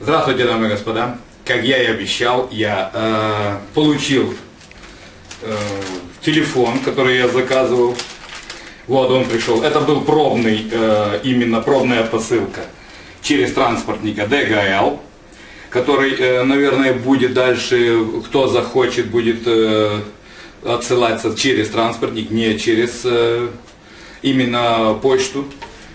Здравствуйте, дамы и господа. Как я и обещал, я получил телефон, который я заказывал. Вот он пришел. Это был пробный, именно пробная посылка через транспортника DHL, который, наверное, будет дальше, кто захочет, будет отсылаться через транспортник, не через именно почту.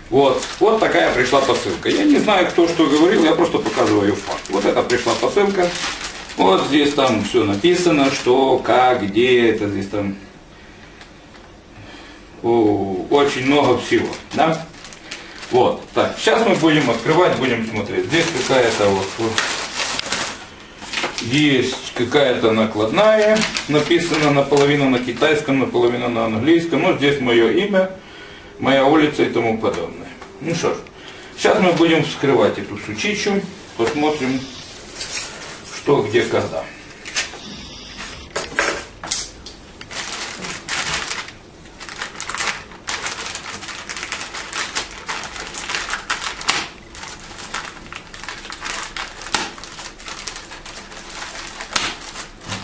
Вот такая пришла посылка. Я не знаю, кто что говорил, я просто показываю факт. Вот это пришла посылка. Вот здесь там все написано, что, как, где, это здесь там очень много всего. Да? Вот, так, сейчас мы будем открывать, будем смотреть. Здесь какая-то есть какая-то накладная, написано наполовину на китайском, наполовину на английском. Ну, здесь мое имя, моя улица и тому подобное. Ну что ж, сейчас мы будем вскрывать эту сучичу, посмотрим, что, где, когда.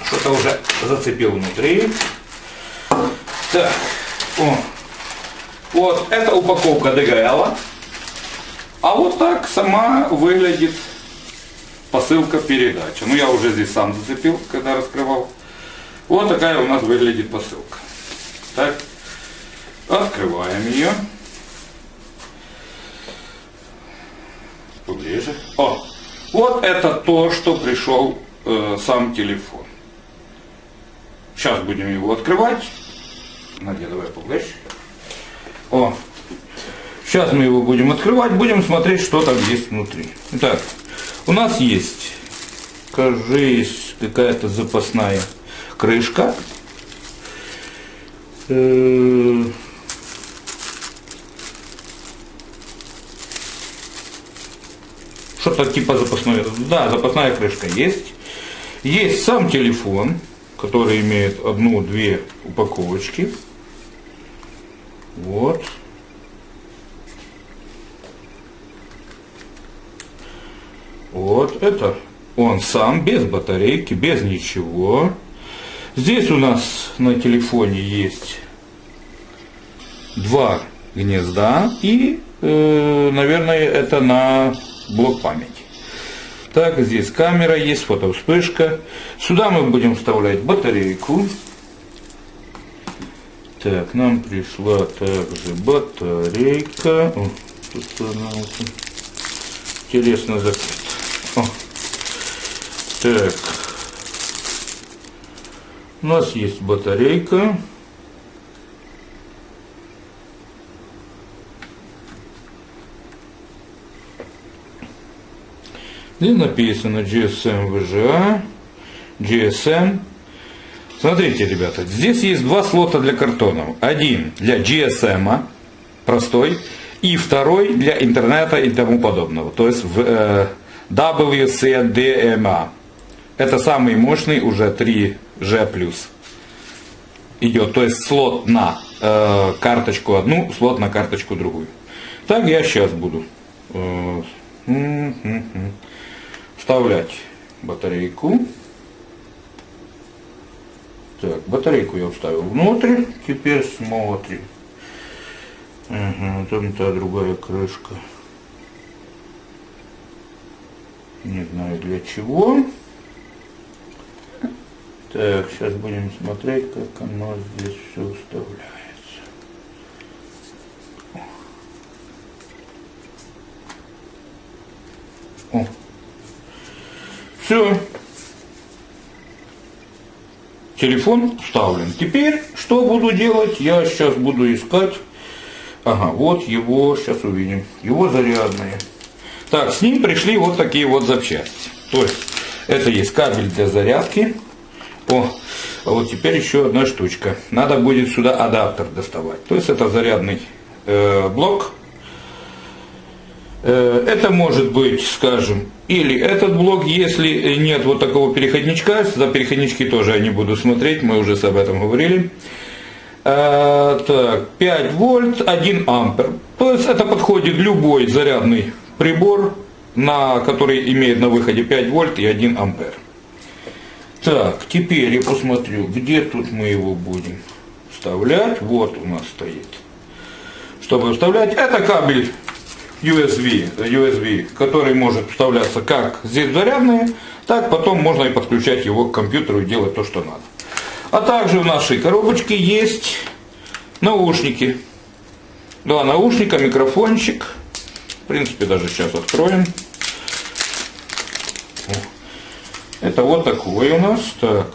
Что-то уже зацепил внутри. Так, вот, это упаковка DHL. А вот так сама выглядит посылка передача. Ну, я уже здесь сам зацепил, когда раскрывал. Вот такая у нас выглядит посылка. Так, открываем ее. Поближе. Вот это то, что пришел сам телефон. Сейчас будем его открывать. Надя, давай поближе. Сейчас мы его будем открывать, будем смотреть, что там есть внутри. Итак, у нас есть, кажись, какая-то запасная крышка. Что-то типа запасной. Да, запасная крышка есть. Есть сам телефон, который имеет одну-две упаковочки. Вот. Вот это он сам, без батарейки, без ничего. Здесь у нас на телефоне есть два гнезда и, наверное, это на блок памяти. Так, здесь камера есть, фотовспышка. Сюда мы будем вставлять батарейку. Так, нам пришла также батарейка. Тут она вот интересно закрыта. Так, у нас есть батарейка. Здесь написано GSM VGA, GSM. Смотрите, ребята, здесь есть два слота для картонов. Один для GSM, простой, и второй для интернета и тому подобного. То есть WCDMA. Это самый мощный, уже 3G+. Идет, то есть слот на карточку одну, слот на карточку другую. Так, я сейчас буду вставлять батарейку. Так, батарейку я вставил внутрь, теперь смотрим. Ага, там та другая крышка. Не знаю для чего. Так, сейчас будем смотреть, как оно здесь все вставляется. Все. Телефон вставлен. Теперь что буду делать? Я сейчас буду искать. Ага, вот его, сейчас увидим. Его зарядные. Так, с ним пришли вот такие вот запчасти. То есть, это есть кабель для зарядки. А вот теперь еще одна штучка. Надо будет сюда адаптер доставать. То есть, это зарядный блок. Это может быть, скажем, или этот блок, если нет вот такого переходничка. За переходнички тоже я не буду смотреть, мы уже об этом говорили. Так, 5 вольт, 1 ампер. То есть это подходит любой зарядный прибор который имеет на выходе 5 вольт и 1 ампер. Так, теперь я посмотрю, где тут мы его будем вставлять. Вот у нас стоит. Чтобы вставлять, это кабель USB, который может вставляться как здесь зарядные, так потом можно и подключать его к компьютеру и делать то, что надо. А также в нашей коробочке есть наушники. Два наушника, микрофончик. В принципе, даже сейчас откроем. Это вот такой у нас. Так,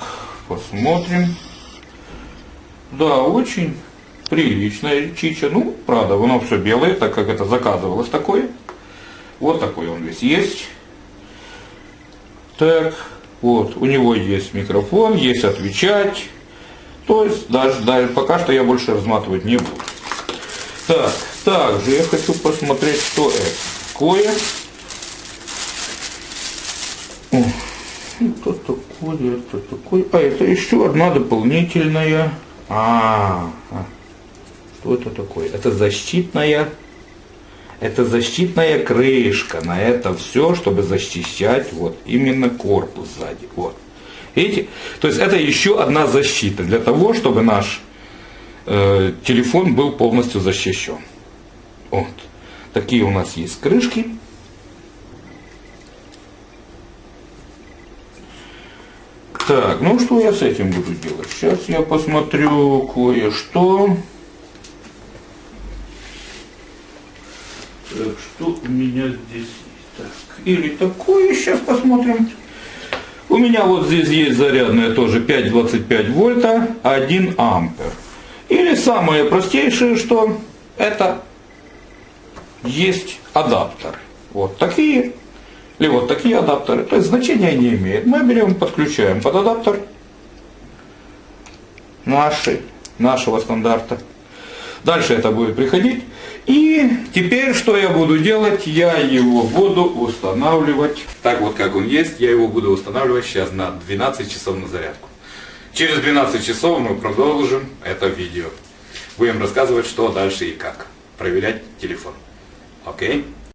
посмотрим. Да, очень приличная чича. Ну, правда, оно все белое, так как это заказывалось такое. Вот такой он весь есть. Так, вот, у него есть микрофон, есть отвечать. То есть, даже пока что я больше разматывать не буду. Так, также я хочу посмотреть, что это такое. Это такое, это такое. А, это еще одна дополнительная. Что это такое? Это защитная крышка на это все, чтобы защищать вот именно корпус сзади. Вот. Видите? То есть это еще одна защита для того, чтобы наш телефон был полностью защищен. Вот. Такие у нас есть крышки. Так, ну что я с этим буду делать? Сейчас я посмотрю кое-что. Так, что у меня здесь есть? Так, или такое, сейчас посмотрим. У меня вот здесь есть зарядная тоже 5,25 вольта, 1 ампер. Или самое простейшее, что это есть адаптеры. Вот такие. Или вот такие адаптеры. То есть значения не имеет. Мы берем, подключаем под адаптер нашего стандарта. Дальше это будет приходить. И теперь что я буду делать? Я его буду устанавливать. Так вот как он есть, я его буду устанавливать сейчас на 12 часов на зарядку. Через 12 часов мы продолжим это видео. Будем рассказывать, что дальше и как. Проверять телефон. Окей?